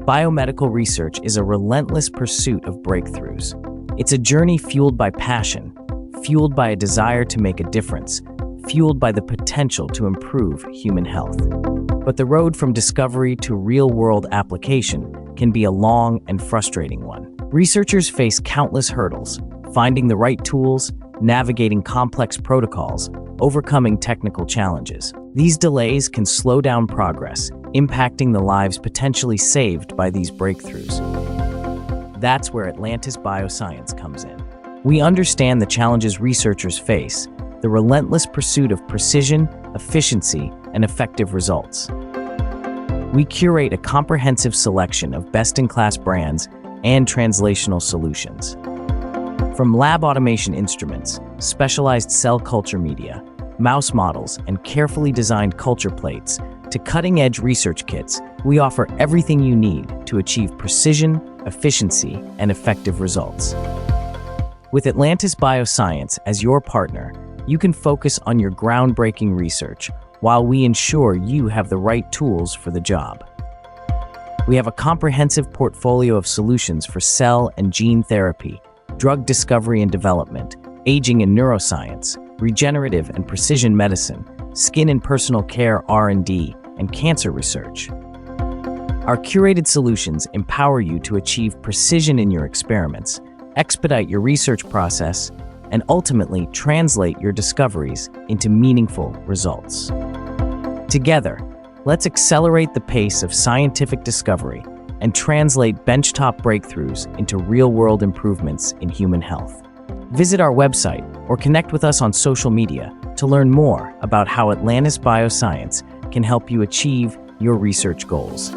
Biomedical research is a relentless pursuit of breakthroughs. It's a journey fueled by passion, fueled by a desire to make a difference, fueled by the potential to improve human health. But the road from discovery to real-world application can be a long and frustrating one. Researchers face countless hurdles, finding the right tools, navigating complex protocols, overcoming technical challenges. These delays can slow down progress, impacting the lives potentially saved by these breakthroughs. That's where Atlantis Bioscience comes in. We understand the challenges researchers face, the relentless pursuit of precision, efficiency, and effective results. We curate a comprehensive selection of best-in-class brands and translational solutions. From lab automation instruments, specialized cell culture media, mouse models, and carefully designed culture plates, to cutting-edge research kits, we offer everything you need to achieve precision, efficiency, and effective results. With Atlantis Bioscience as your partner, you can focus on your groundbreaking research while we ensure you have the right tools for the job. We have a comprehensive portfolio of solutions for cell and gene therapy, drug discovery and development, aging and neuroscience, regenerative and precision medicine, skin and personal care R&D, and cancer research. Our curated solutions empower you to achieve precision in your experiments, expedite your research process, and ultimately translate your discoveries into meaningful results. Together, let's accelerate the pace of scientific discovery and translate benchtop breakthroughs into real-world improvements in human health. Visit our website or connect with us on social media to learn more about how Atlantis Bioscience can help you achieve your research goals.